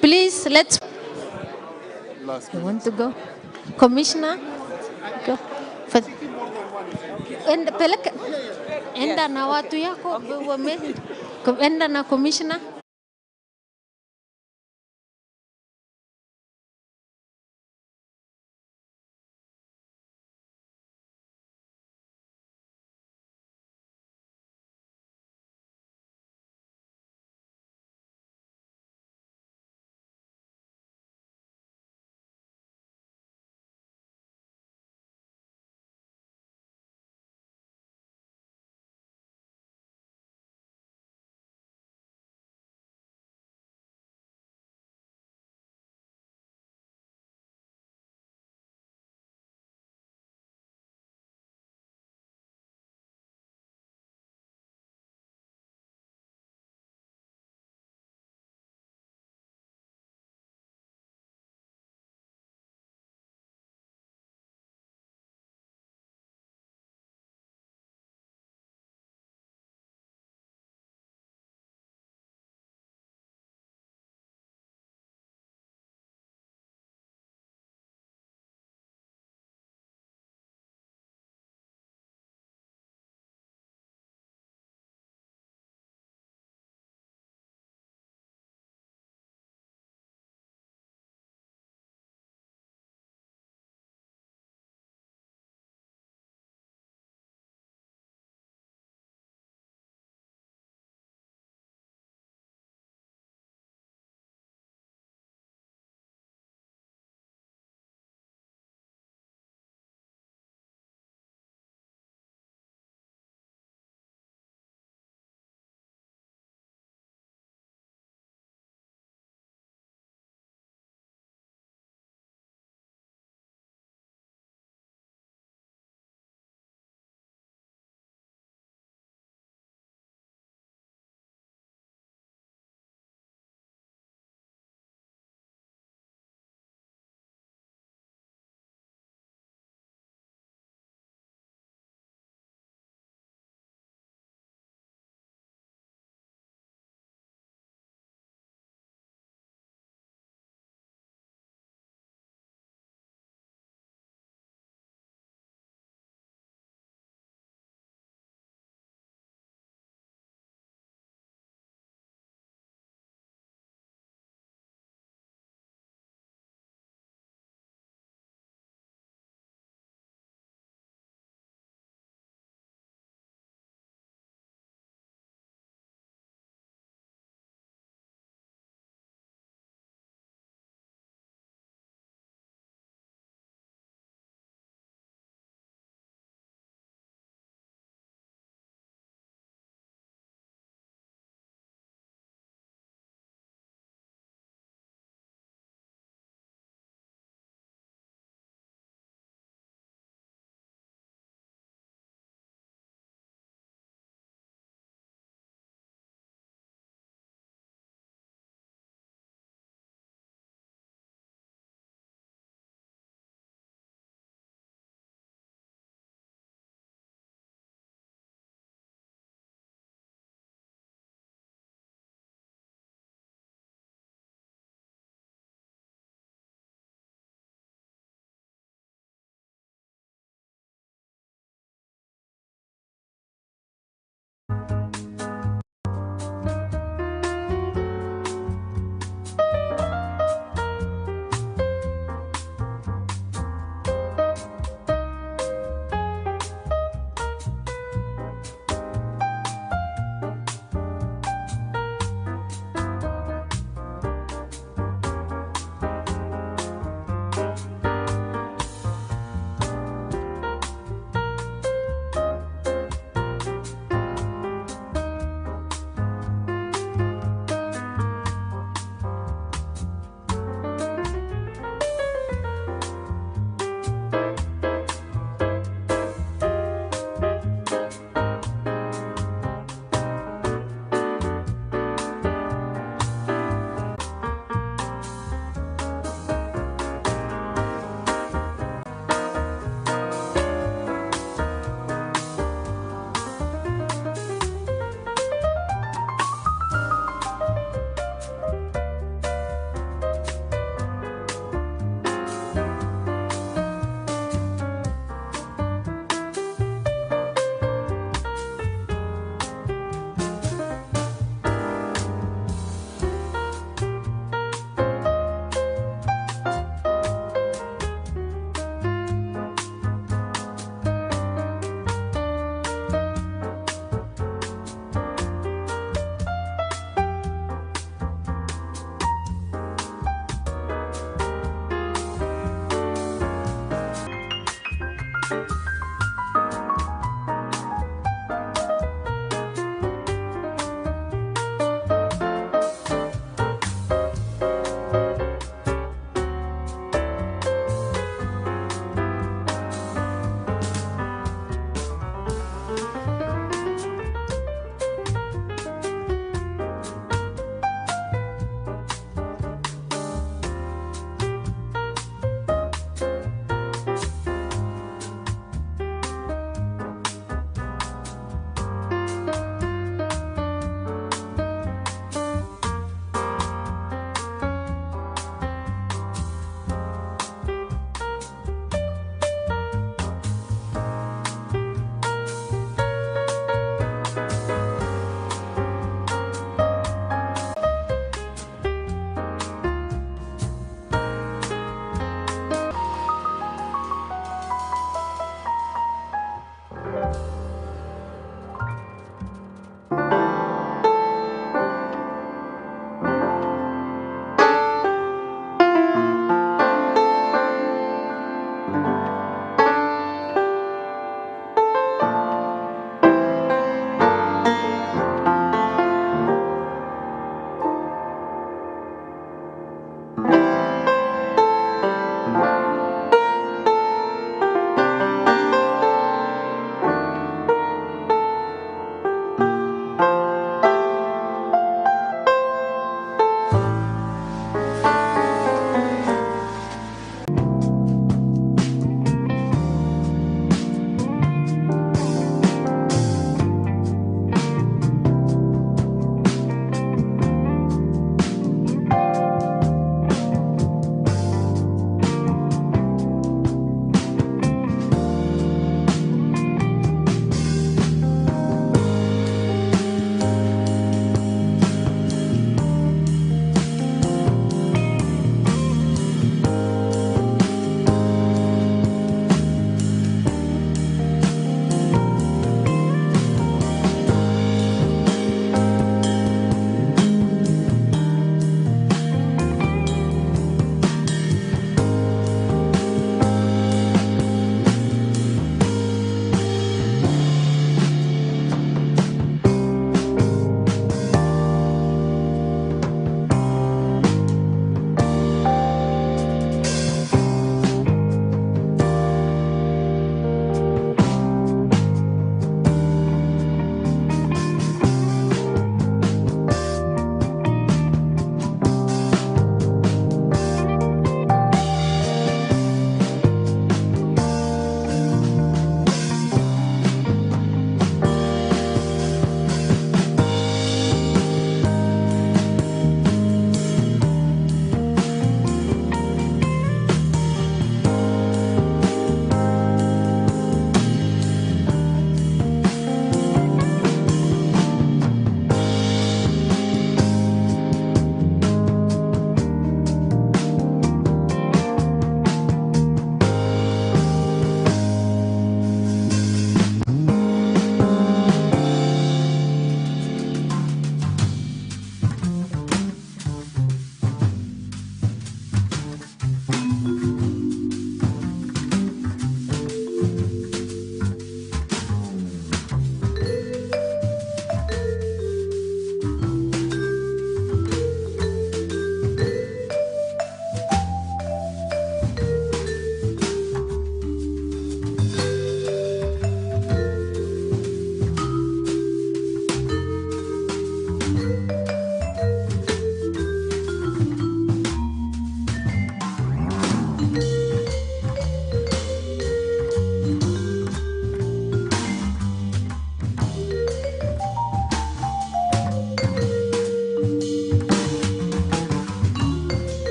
Please, let's. You want to go? Commissioner? Go. Enda na watu yako, enda na commissioner.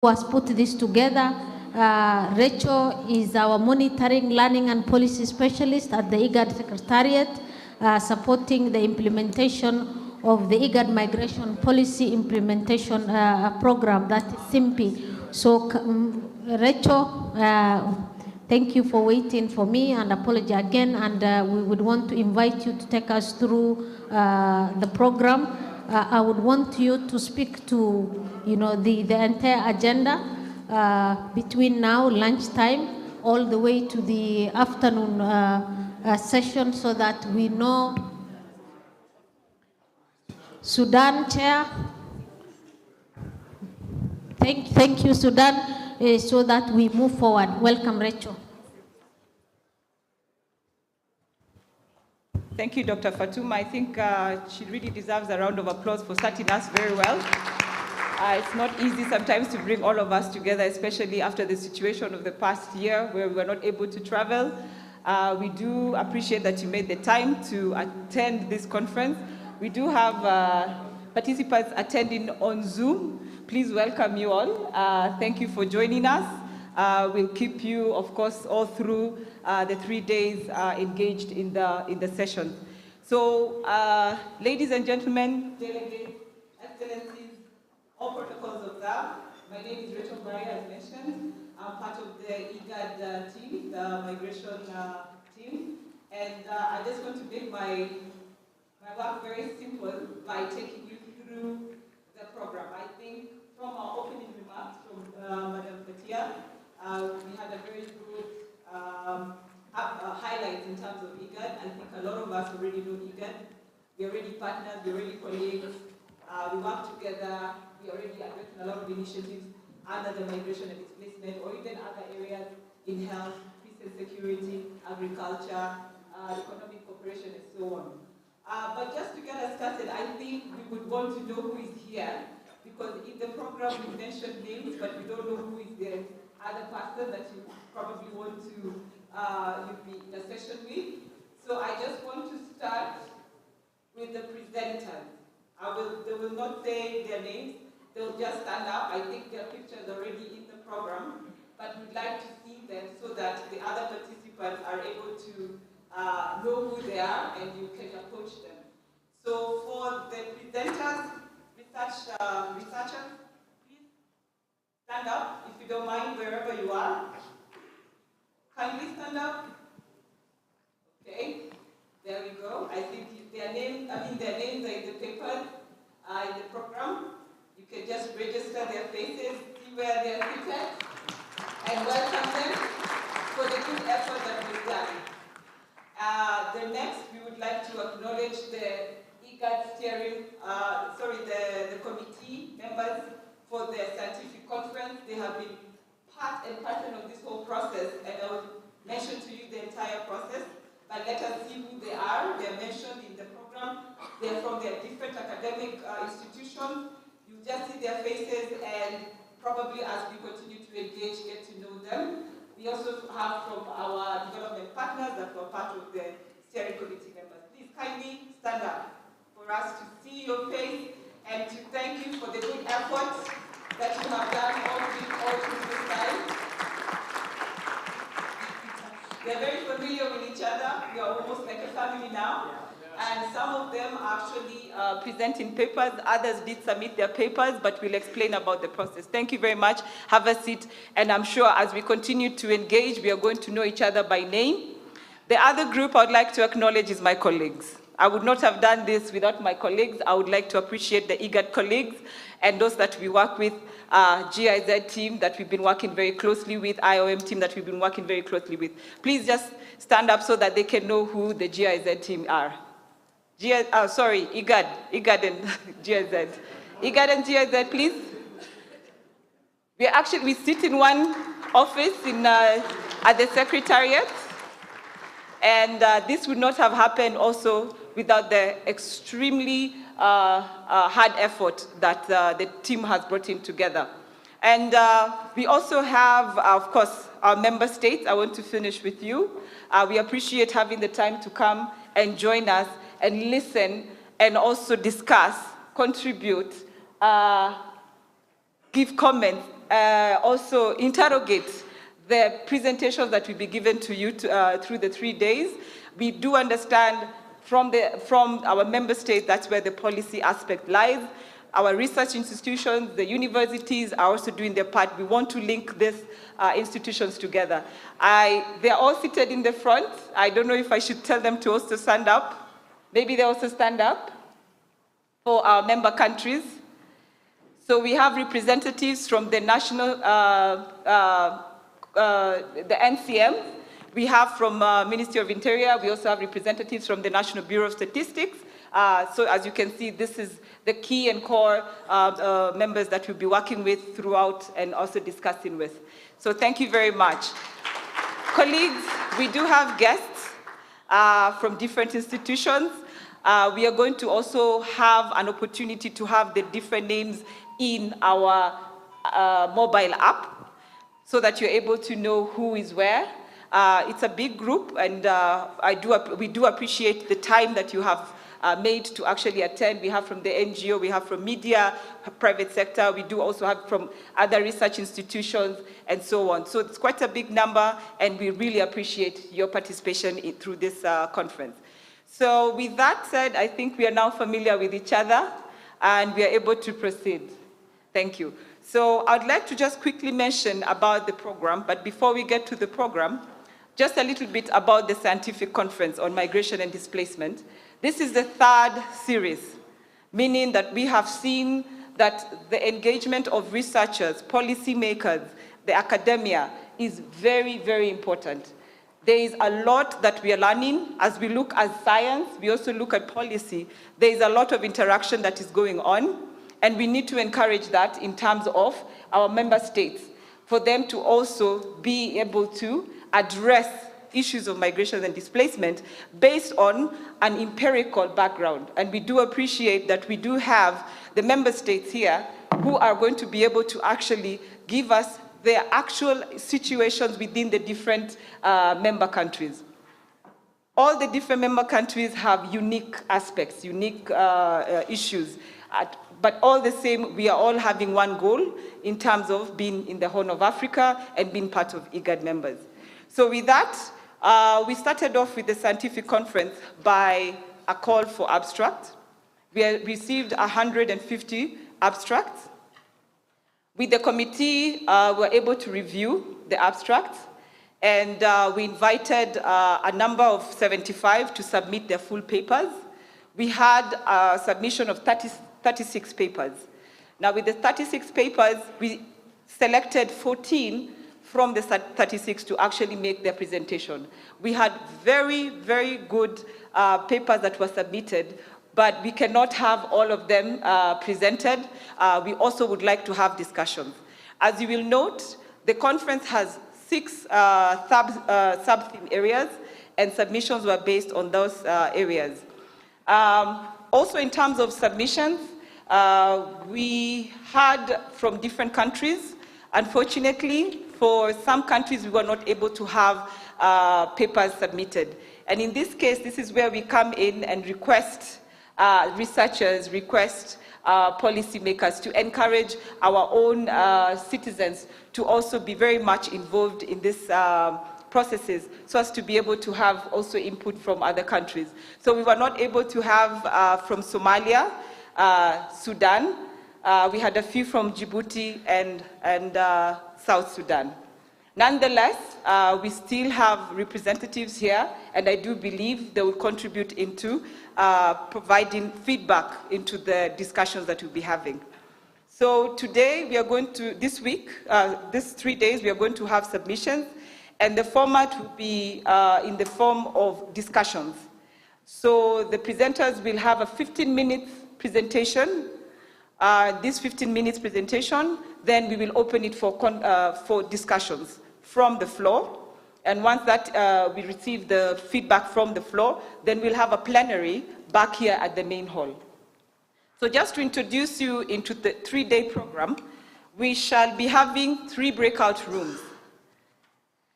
has put this together. Rachel is our monitoring, learning and policy specialist at the IGAD Secretariat, supporting the implementation of the IGAD Migration Policy Implementation Program, that is SIMPI. So Rachel, thank you for waiting for me, and apology again, and we would want to invite you to take us through the program. I would want you to speak to, the entire agenda between now, lunchtime, all the way to the afternoon session, so that we know. Sudan, Chair. Thank you, Sudan, so that we move forward. Welcome, Rachel. Thank you, Dr. Fatuma. I think she really deserves a round of applause for starting us very well. It's not easy sometimes to bring all of us together, especially after the situation of the past year where we were not able to travel. We do appreciate that you made the time to attend this conference. We do have participants attending on Zoom. Please welcome you all. Thank you for joining us. We'll keep you, of course, all through the 3 days engaged in the session. So, ladies and gentlemen, delegates, excellencies, all protocols observed. My name is Rachel Barry, as mentioned. I'm part of the IGAD team, the migration team. And I just want to make my work very simple by taking you through the program. I think from our opening remarks from Madam Fatia, we had a very good highlight in terms of IGAD. I think a lot of us already know IGAD. We're already partners, we're already colleagues. We work together. We already addressing a lot of initiatives under the migration and displacement, or even other areas in health, peace and security, agriculture, economic cooperation, and so on. But just to get us started, I think we would want to know who is here, because in the program we mentioned names, but we don't know who is the other person that you probably want to be in a session with. So I just want to start with the presenters. They will not say their names, they'll just stand up. I think their pictures are already in the program, but we'd like to see them so that the other participants are able to know who they are and you can approach them. So for the presenters, researchers, please stand up, if you don't mind, wherever you are. Kindly stand up. Okay, there we go. I think their names are in the papers, in the program. You can just register their faces, see where they're seated, and welcome them for the good effort that we've done. The next, we would like to acknowledge the IGAD the committee members for the scientific conference. They have been part and parcel of this whole process, and I will mention to you the entire process, but let us see who they are. They're mentioned in the program. They're from their different academic institutions. You just see their faces, and probably as we continue to engage, get to know them. We also have from our development partners that were part of the steering committee members. Please kindly stand up for us to see your face and to thank you for the good effort that you have done all through this time. We are very familiar with each other. We are almost like a family now. And some of them are actually presenting papers. Others did submit their papers, but we'll explain about the process. Thank you very much. Have a seat. And I'm sure as we continue to engage, we are going to know each other by name. The other group I would like to acknowledge is my colleagues. I would not have done this without my colleagues. I would like to appreciate the IGAD colleagues and those that we work with, GIZ team that we've been working very closely with, IOM team that we've been working very closely with. Please just stand up so that they can know who the GIZ team are. IGAD and GIZ. IGAD and GIZ, please. We sit in one office at the Secretariat, and this would not have happened also without the extremely hard effort that the team has brought in together. And we also have, of course, our member states. I want to finish with you. We appreciate having the time to come and join us and listen and also discuss, contribute, give comments also interrogate the presentations that will be given to you through the 3 days. We do understand from our member states, that's where the policy aspect lies. Our research institutions, the universities are also doing their part. We want to link these institutions together. They're all seated in the front. I don't know if I should tell them to also stand up. Maybe they also stand up for our member countries. So we have representatives from the national, the NCM. We have from Ministry of Interior. We also have representatives from the National Bureau of Statistics. So as you can see, this is the key and core members that we'll be working with throughout and also discussing with. So thank you very much. Colleagues, we do have guests from different institutions. We are going to also have an opportunity to have the different names in our mobile app so that you're able to know who is where. It's a big group, and we do appreciate the time that you have made to actually attend. We have from the NGO, we have from media, private sector, we do also have from other research institutions, and so on. So it's quite a big number, and we really appreciate your participation through this conference. So with that said, I think we are now familiar with each other, and we are able to proceed. Thank you. So I'd like to just quickly mention about the program, but before we get to the program, just a little bit about the scientific conference on migration and displacement. This is the 3rd series, meaning that we have seen that the engagement of researchers, policymakers, the academia is very, very important. There is a lot that we are learning. As we look at science, we also look at policy. There is a lot of interaction that is going on, and we need to encourage that in terms of our member states, for them to also be able to address issues of migration and displacement based on an empirical background. And we do appreciate that we do have the member states here who are going to be able to actually give us their actual situations within the different member countries. All the different member countries have unique aspects, unique issues, but all the same, we are all having one goal in terms of being in the Horn of Africa and being part of IGAD members. So with that, we started off with the scientific conference by a call for abstract. We received 150 abstracts. With the committee, we were able to review the abstracts, and we invited a number of 75 to submit their full papers. We had a submission of 36 papers. Now, with the 36 papers, we selected 14 from the 36 to actually make their presentation. We had very, very good papers that were submitted, but we cannot have all of them presented. We also would like to have discussions. As you will note, the conference has 6 sub-theme areas, and submissions were based on those areas. Also, in terms of submissions, we had from different countries. Unfortunately, for some countries, we were not able to have papers submitted. And in this case, this is where we come in and request researchers, request policymakers to encourage our own citizens to also be very much involved in this processes, so as to be able to have also input from other countries. So we were not able to have from Somalia, Sudan. We had a few from Djibouti and South Sudan. Nonetheless, we still have representatives here, and I do believe they will contribute into providing feedback into the discussions that we'll be having. So today, we are going to, this week, these 3 days, we are going to have submissions, and the format will be in the form of discussions. So the presenters will have a 15-minute presentation. This 15 minutes presentation, then we will open it for discussions from the floor. And once that we receive the feedback from the floor, then we'll have a plenary back here at the main hall. So just to introduce you into the 3-day program, we shall be having 3 breakout rooms.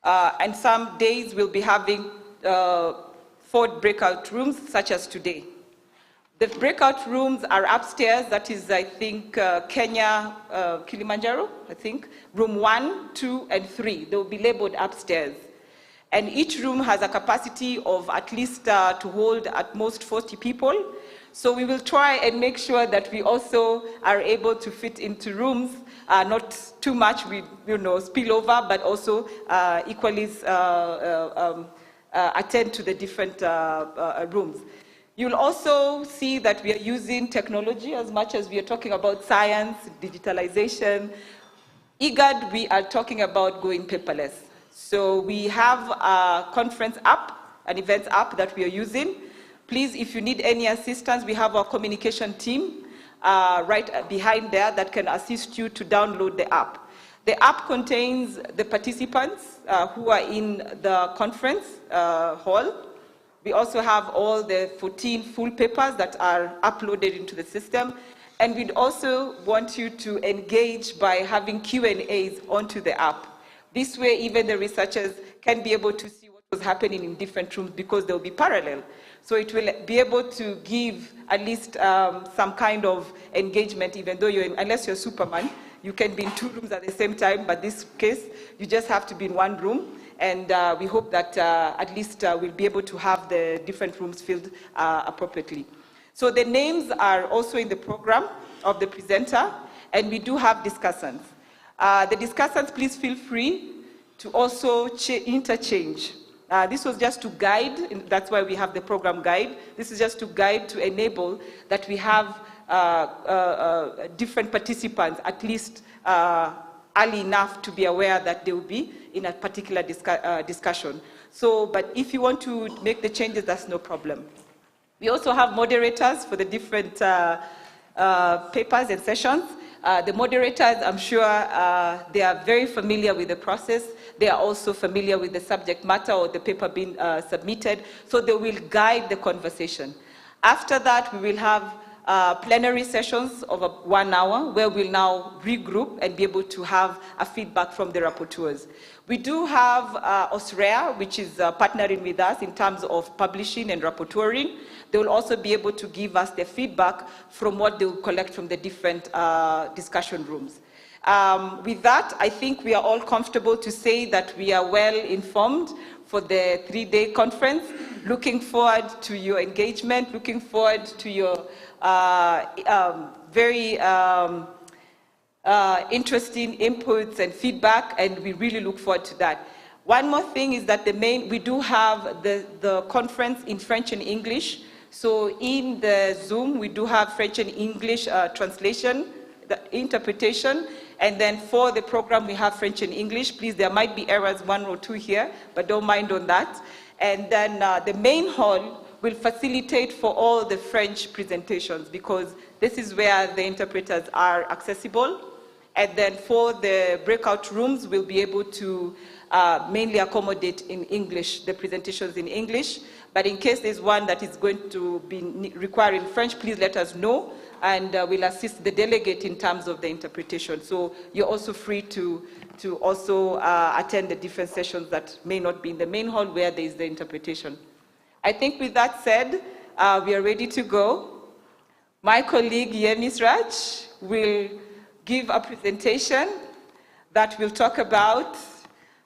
And some days we'll be having 4 breakout rooms, such as today. The breakout rooms are upstairs. That is, I think, Kenya, Kilimanjaro, I think. Room 1, 2, and 3. They will be labeled upstairs. And each room has a capacity of at least to hold at most 40 people. So we will try and make sure that we also are able to fit into rooms, not too much with, spill over, but also equally attend to the different rooms. You'll also see that we are using technology as much as we are talking about science, digitalization. IGAD, we are talking about going paperless. So we have a conference app, an events app that we are using. Please, if you need any assistance, we have our communication team right behind there that can assist you to download the app. The app contains the participants who are in the conference hall. We also have all the 14 full papers that are uploaded into the system. And we'd also want you to engage by having Q&As onto the app. This way, even the researchers can be able to see what was happening in different rooms because they'll be parallel. So it will be able to give at least some kind of engagement, even though unless you're Superman, you can be in 2 rooms at the same time, but this case, you just have to be in 1 room. And we hope that at least we'll be able to have the different rooms filled appropriately. So the names are also in the program of the presenter, and we do have discussants. The discussants, please feel free to also interchange. This was just to guide, that's why we have the program guide. This is just to guide, to enable that we have different participants, at least early enough to be aware that they will be in a particular discussion. So, but if you want to make the changes, that's no problem. We also have moderators for the different papers and sessions. The moderators, I'm sure they are very familiar with the process. They are also familiar with the subject matter or the paper being submitted, so they will guide the conversation. After that, we will have plenary sessions of 1 hour where we'll now regroup and be able to have a feedback from the rapporteurs. We do have Australia, which is partnering with us in terms of publishing and rapporteuring. They will also be able to give us the feedback from what they will collect from the different discussion rooms. With that, I think we are all comfortable to say that we are well informed for the 3-day conference. Looking forward to your engagement, looking forward to your very interesting inputs and feedback, and we really look forward to that. One more thing is that we do have the conference in French and English. So in the Zoom, we do have French and English translation, the interpretation, and then for the program, we have French and English. Please, there might be errors, 1 or 2 here, but don't mind on that. And then the main hall will facilitate for all the French presentations because this is where the interpreters are accessible. And then for the breakout rooms, we'll be able to mainly accommodate in English, the presentations in English. But in case there's one that is going to be requiring French, please let us know, and we'll assist the delegate in terms of the interpretation. So you're also free to also attend the different sessions that may not be in the main hall where there is the interpretation. I think with that said, we are ready to go. My colleague Yemis Raj will give a presentation that will talk about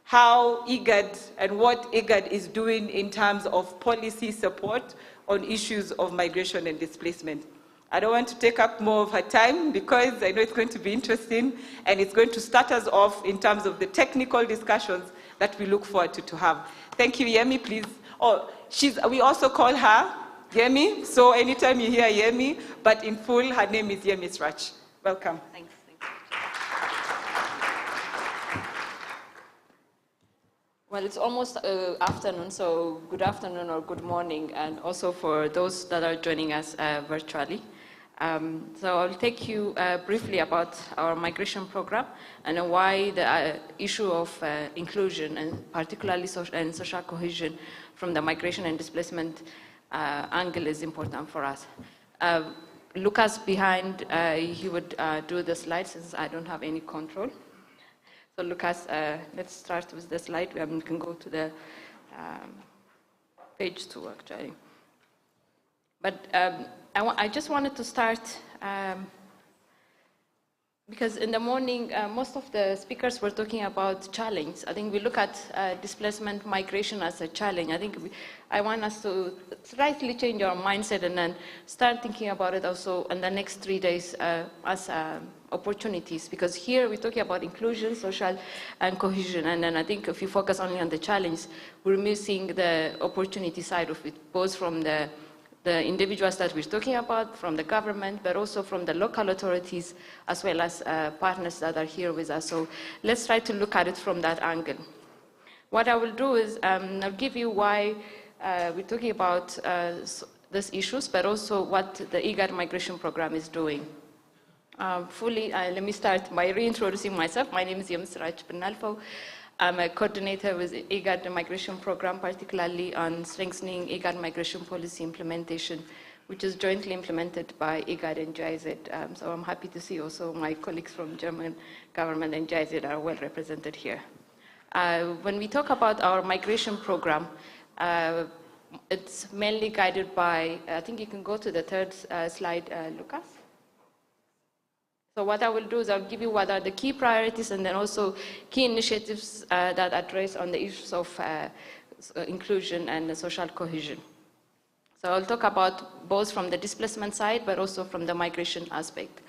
how IGAD and what IGAD is doing in terms of policy support on issues of migration and displacement. I don't want to take up more of her time because I know it's going to be interesting and it's going to start us off in terms of the technical discussions that we look forward to have. Thank you, Yemi, please. Oh, we also call her Yemi, so anytime you hear Yemi, but in full, her name is Yemi Raj. Welcome. Thanks. Well, it's almost afternoon, so good afternoon or good morning, and also for those that are joining us virtually. So I'll take you briefly about our migration program and why the issue of inclusion and particularly social cohesion from the migration and displacement angle is important for us. Lucas behind, he would do the slides since I don't have any control. So Lucas, let's start with the slide. We can go to the page 2 actually. But I just wanted to start because in the morning, most of the speakers were talking about challenge. I think we look at displacement migration as a challenge. I think I want us to slightly change our mindset and then start thinking about it also in the next 3 days as opportunities. Because here we're talking about inclusion, social, and cohesion. And then I think if you focus only on the challenge, we're missing the opportunity side of it, both from the individuals that we're talking about, from the government, but also from the local authorities, as well as partners that are here with us. So let's try to look at it from that angle. What I will do is I'll give you why we're talking about these issues, but also what the IGAD migration program is doing. Let me start by reintroducing myself. My name is Yems Raj Penalfo. I'm a coordinator with IGAD migration program, particularly on strengthening IGAD migration policy implementation, which is jointly implemented by IGAD and GIZ. So I'm happy to see also my colleagues from German government and GIZ are well represented here. When we talk about our migration program, it's mainly guided by, I think you can go to the third slide, Lucas. So what I will do is I'll give you what are the key priorities and then also key initiatives that address on the issues of inclusion and social cohesion. So I'll talk about both from the displacement side, but also from the migration aspect.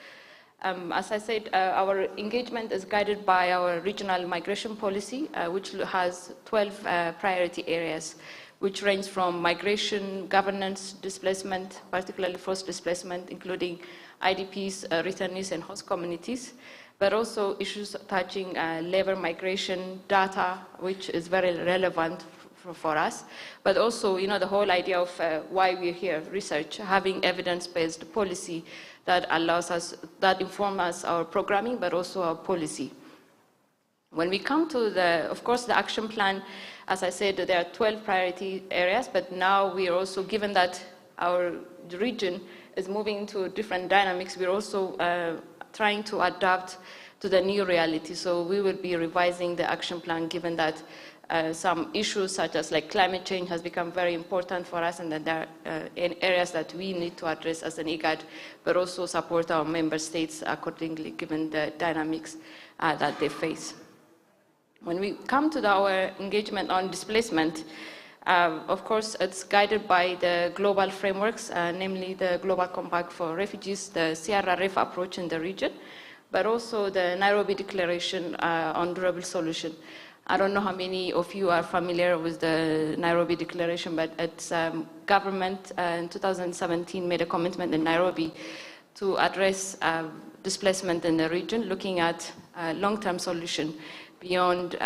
As I said, our engagement is guided by our regional migration policy, which has 12 priority areas, which range from migration, governance, displacement, particularly forced displacement, including IDPs, returnees, and host communities, but also issues touching labor migration, data, which is very relevant for us, but also, the whole idea of why we're here, research, having evidence-based policy that allows us, that informs us our programming, but also our policy. When we come to of course, the action plan, as I said, there are 12 priority areas, but now we are also, given that our region is moving into different dynamics, we're also trying to adapt to the new reality. So we will be revising the action plan, given that some issues such as like climate change has become very important for us, and that there are areas that we need to address as an IGAD, but also support our member states accordingly, given the dynamics that they face. When we come to our engagement on displacement, of course, it's guided by the global frameworks, namely the Global Compact for Refugees, the CRRF approach in the region, but also the Nairobi Declaration on Durable Solution. I don't know how many of you are familiar with the Nairobi Declaration, but its government in 2017 made a commitment in Nairobi to address displacement in the region, looking at long-term solution beyond